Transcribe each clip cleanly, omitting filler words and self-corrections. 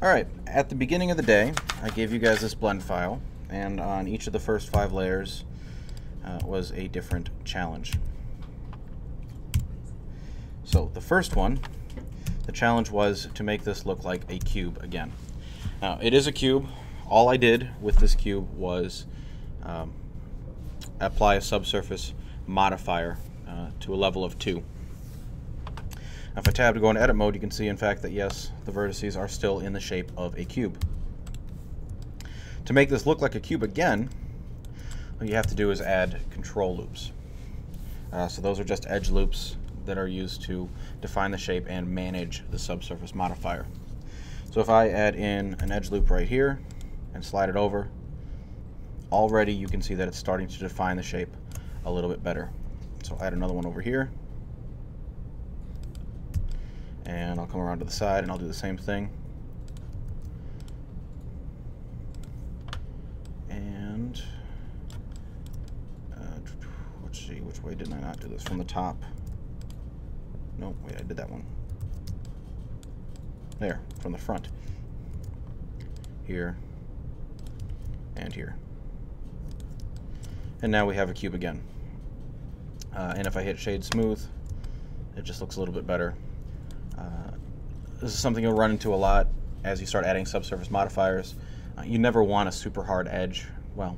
Alright, at the beginning of the day, I gave you guys this blend file, and on each of the first 5 layers was a different challenge. So the first one, the challenge was to make this look like a cube again. Now, it is a cube. All I did with this cube was apply a subsurface modifier to a level of 2. Now, if I tab to go into edit mode, you can see, in fact, that yes, the vertices are still in the shape of a cube. To make this look like a cube again, what you have to do is add control loops. So those are just edge loops that are used to define the shape and manage the subsurface modifier. So if I add in an edge loop right here and slide it over, already you can see that it's starting to define the shape a little bit better. So I'll add another one over here, and I'll come around to the side and I'll do the same thing. And let's see, which way did I not do this? From the top. No, wait, I did that one. There, from the front. Here and here. And now we have a cube again. And if I hit shade smooth, it just looks a little bit better. This is something you'll run into a lot as you start adding subsurface modifiers. You never want a super hard edge. Well,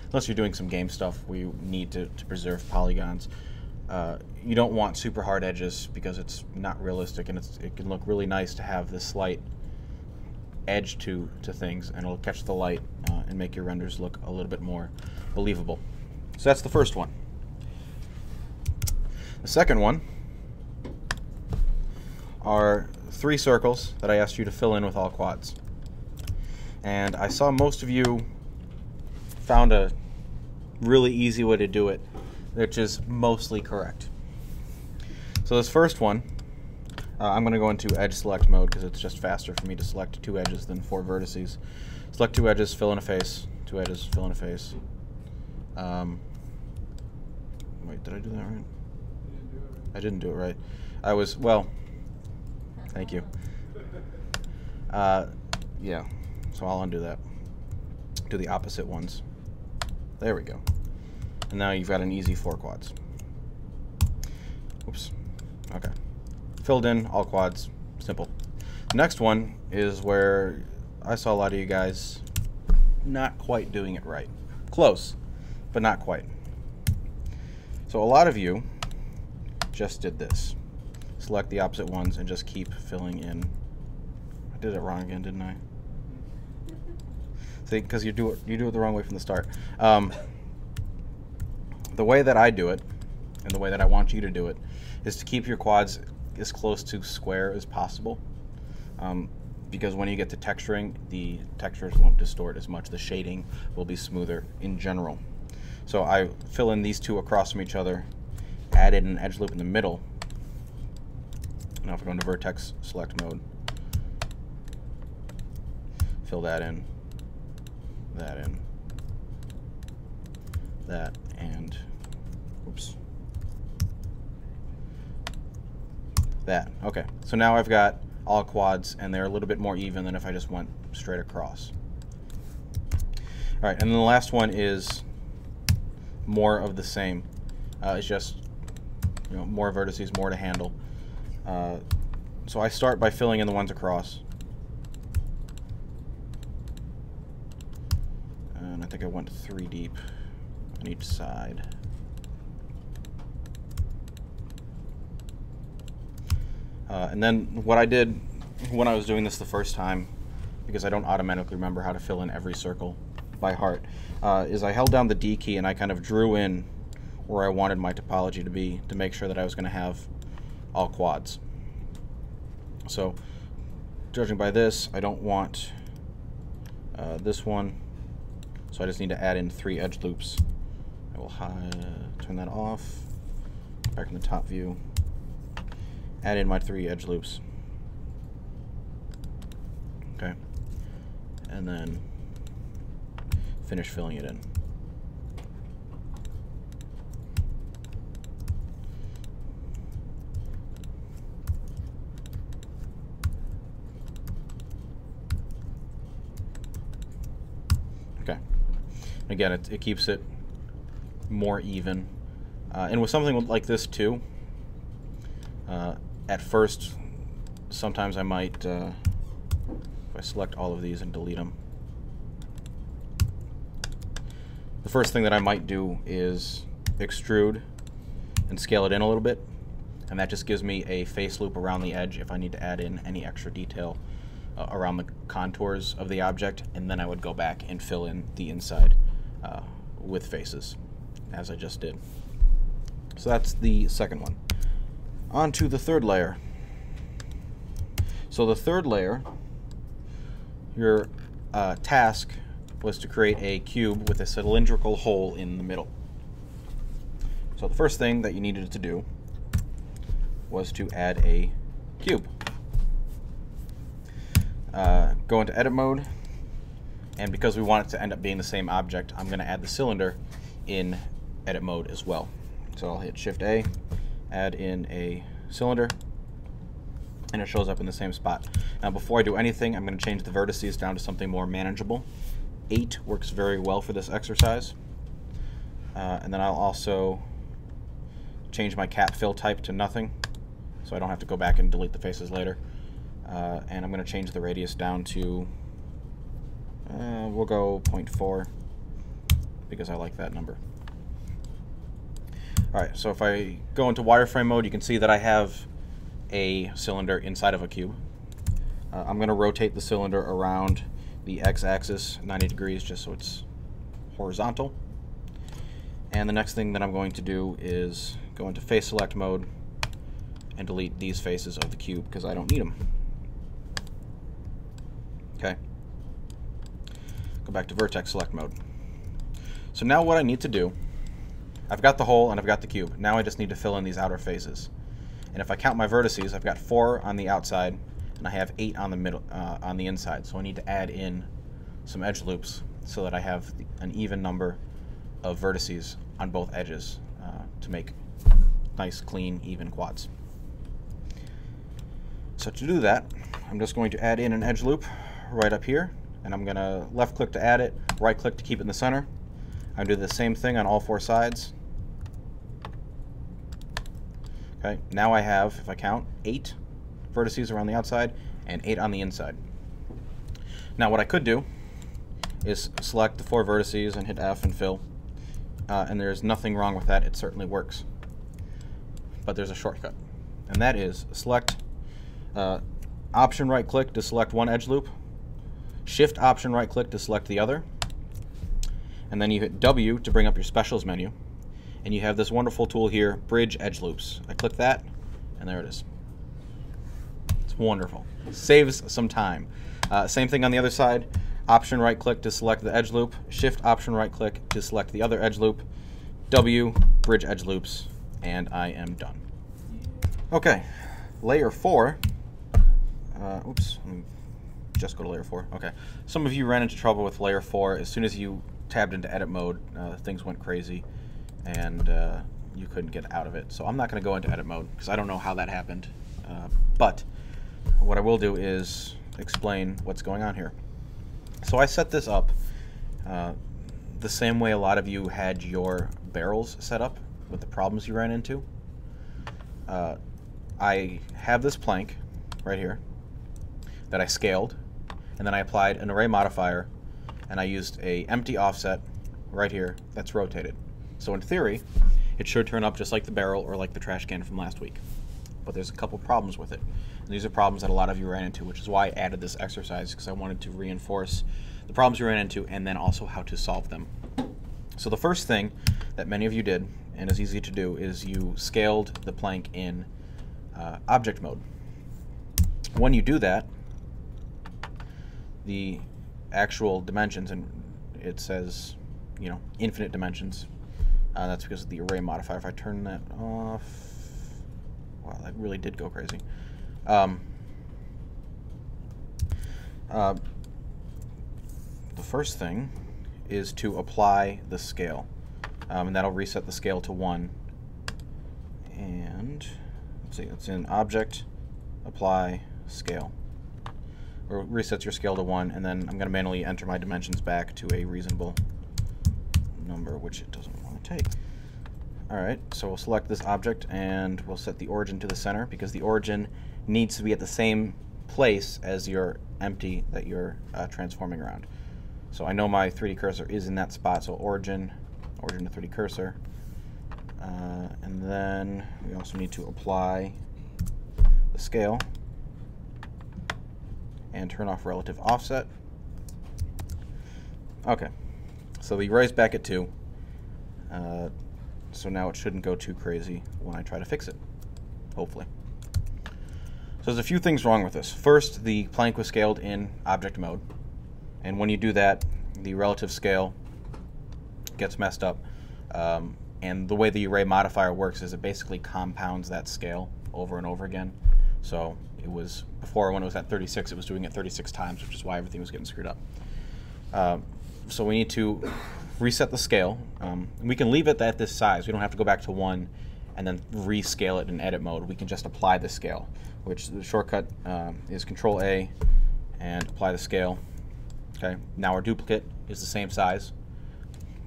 unless you're doing some game stuff where you need to preserve polygons. You don't want super hard edges because it's not realistic, and it can look really nice to have this slight edge to things, and it'll catch the light and make your renders look a little bit more believable. So that's the first one. The second one are 3 circles that I asked you to fill in with all quads. And I saw most of you found a really easy way to do it, which is mostly correct. So this first one, I'm going to go into edge select mode because it's just faster for me to select 2 edges than 4 vertices. Select 2 edges, fill in a face. 2 edges, fill in a face. Wait, did I do that right? I didn't do it right. I was, well, thank you. Yeah, so I'll undo that. Do the opposite ones. There we go. And now you've got an easy 4 quads. Oops. Okay. Filled in, all quads, simple. The next one is where I saw a lot of you guys not quite doing it right. Close, but not quite. So a lot of you just did this. Select the opposite ones and just keep filling in. I did it wrong again, didn't I? See, because you do it the wrong way from the start. The way that I do it, and the way that I want you to do it, is to keep your quads as close to square as possible. Because when you get to texturing, the textures won't distort as much. The shading will be smoother in general. So I fill in these 2 across from each other, added an edge loop in the middle. Now if we go into vertex select mode, fill that in, that, and oops, that. Okay, so now I've got all quads, and they're a little bit more even than if I just went straight across. All right, and then the last one is more of the same. It's just, you know, more vertices, more to handle. So I start by filling in the ones across. And I think I went 3 deep on each side. And then what I did when I was doing this the first time, because I don't automatically remember how to fill in every circle by heart, is I held down the D key and I kind of drew in where I wanted my topology to be to make sure that I was going to have all quads. So, judging by this, I don't want this one, so I just need to add in 3 edge loops. I will turn that off, back in the top view, add in my 3 edge loops. Okay, and then finish filling it in. Again, it keeps it more even. And with something like this too, at first, sometimes I might, if I select all of these and delete them, the first thing that I might do is extrude and scale it in a little bit, and that just gives me a face loop around the edge if I need to add in any extra detail around the contours of the object, and then I would go back and fill in the inside with faces, as I just did. So that's the second one. On to the third layer. So the third layer, your task was to create a cube with a cylindrical hole in the middle. So the first thing that you needed to do was to add a cube. Go into edit mode, and because we want it to end up being the same object, I'm going to add the cylinder in edit mode as well. So I'll hit Shift A, add in a cylinder, and it shows up in the same spot. Now before I do anything, I'm going to change the vertices down to something more manageable. 8 works very well for this exercise. And then I'll also change my cap fill type to nothing, so I don't have to go back and delete the faces later. And I'm going to change the radius down to, we'll go 0.4, because I like that number. Alright, so if I go into wireframe mode, you can see that I have a cylinder inside of a cube. I'm going to rotate the cylinder around the x-axis 90 degrees just so it's horizontal. And the next thing that I'm going to do is go into face select mode and delete these faces of the cube because I don't need them. Okay. Go back to vertex select mode. So now what I need to do, I've got the hole and I've got the cube. Now I just need to fill in these outer faces. And if I count my vertices, I've got 4 on the outside and I have 8 on the middle, on the inside. So I need to add in some edge loops so that I have an even number of vertices on both edges to make nice, clean, even quads. So to do that, I'm just going to add in an edge loop right up here, and I'm going to left click to add it, right click to keep it in the center. I'm going to do the same thing on all 4 sides. Okay, now I have, if I count, 8 vertices around the outside and 8 on the inside. Now what I could do is select the 4 vertices and hit F and fill. And there's nothing wrong with that, it certainly works. But there's a shortcut, and that is select Option right click to select one edge loop, Shift Option right click to select the other, and then you hit W to bring up your specials menu, and you have this wonderful tool here, Bridge Edge Loops. I click that, and there it is. It's wonderful. Saves some time. Same thing on the other side. Option right click to select the edge loop, Shift Option right click to select the other edge loop, W, Bridge Edge Loops, and I am done. Okay, layer 4. Oops, let me just go to layer 4. Okay, some of you ran into trouble with layer 4. As soon as you tabbed into edit mode, things went crazy and you couldn't get out of it. So I'm not going to go into edit mode because I don't know how that happened. But what I will do is explain what's going on here. So I set this up the same way a lot of you had your barrels set up with the problems you ran into. I have this plank right here that I scaled, and then I applied an array modifier, and I used a empty offset right here that's rotated. So in theory, it should turn up just like the barrel or like the trash can from last week. But there's a couple problems with it. And these are problems that a lot of you ran into, which is why I added this exercise, because I wanted to reinforce the problems you ran into and then also how to solve them. So the first thing that many of you did, and is easy to do, is you scaled the plank in object mode. When you do that, the actual dimensions, and it says, you know, infinite dimensions. That's because of the array modifier. If I turn that off, wow, that really did go crazy. The first thing is to apply the scale, and that'll reset the scale to 1. And let's see, it's in Object, Apply, Scale. Or resets your scale to 1, and then I'm going to manually enter my dimensions back to a reasonable number, which it doesn't want to take. Alright, so we'll select this object and we'll set the origin to the center, because the origin needs to be at the same place as your empty that you're transforming around. So I know my 3D cursor is in that spot, so origin to 3D cursor. And then we also need to apply the scale and turn off relative offset. Okay, so the array's back at 2. So now it shouldn't go too crazy when I try to fix it, hopefully. So there's a few things wrong with this. First, the plank was scaled in object mode, and when you do that, the relative scale gets messed up. And the way the array modifier works is it basically compounds that scale over and over again. So it was, before when it was at 36, it was doing it 36 times, which is why everything was getting screwed up. So we need to reset the scale. We can leave it at this size. We don't have to go back to 1 and then rescale it in edit mode. We can just apply the scale, which the shortcut is Control A and apply the scale. Okay, now our duplicate is the same size,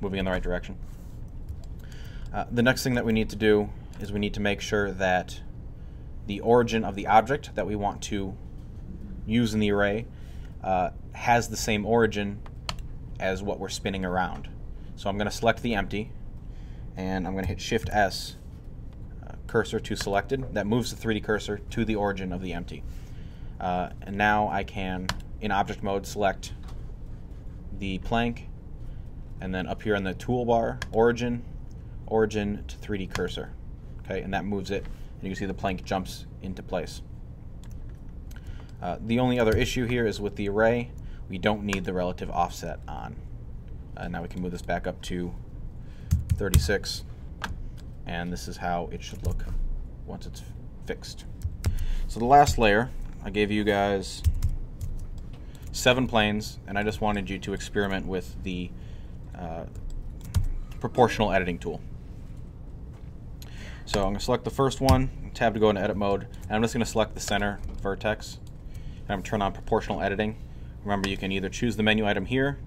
moving in the right direction. The next thing that we need to do is we need to make sure that the origin of the object that we want to use in the array has the same origin as what we're spinning around. So I'm going to select the empty, and I'm going to hit Shift S, cursor to selected. That moves the 3D cursor to the origin of the empty. And now I can, in object mode, select the plank, and then up here in the toolbar, origin to 3D cursor. Okay, and that moves it, and you can see the plank jumps into place. The only other issue here is with the array, we don't need the relative offset on. Now we can move this back up to 36, and this is how it should look once it's fixed. So the last layer, I gave you guys 7 planes, and I just wanted you to experiment with the proportional editing tool. So I'm going to select the first one, tab to go into edit mode, and I'm just going to select the center vertex, and I'm going to turn on proportional editing. Remember, you can either choose the menu item here,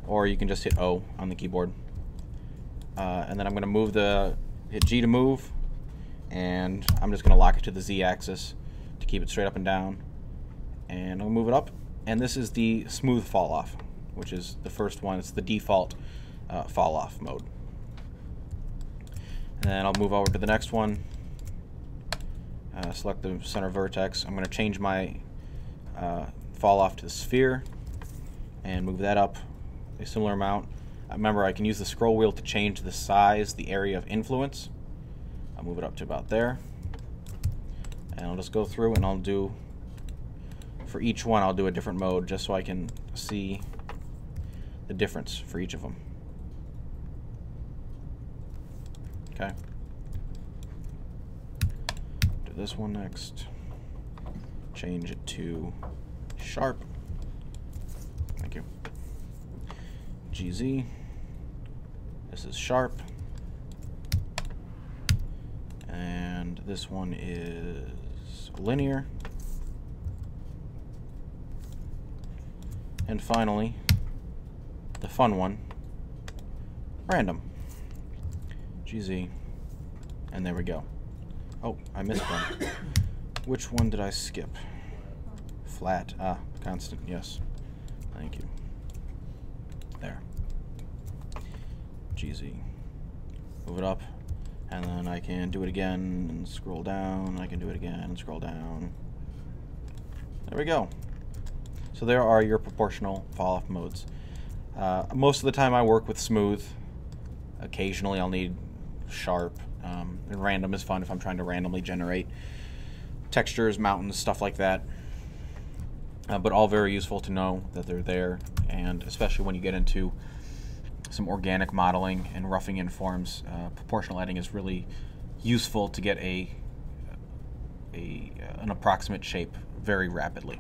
or you can just hit O on the keyboard. And then I'm going to hit G to move, and I'm just going to lock it to the Z axis to keep it straight up and down. And I'll move it up, and this is the smooth fall off, which is the first one. It's the default fall off mode. And then I'll move over to the next one, select the center vertex. I'm going to change my fall off to the sphere and move that up a similar amount. Remember, I can use the scroll wheel to change the size, the area of influence. I'll move it up to about there, and I'll just go through and I'll do, for each one I'll do a different mode just so I can see the difference for each of them. Okay. Do this one next. Change it to sharp. Thank you. GZ. This is sharp. And this one is linear. And finally, the fun one, random. GZ. And there we go. Oh, I missed one. Which one did I skip? Flat. Ah, constant. Yes. Thank you. There. GZ. Move it up, and then I can do it again and scroll down. I can do it again and scroll down. There we go. So there are your proportional fall-off modes. Most of the time I work with smooth. Occasionally I'll need sharp. And random is fun if I'm trying to randomly generate textures, mountains, stuff like that. But all very useful to know that they're there, and especially when you get into some organic modeling and roughing in forms, proportional editing is really useful to get an approximate shape very rapidly.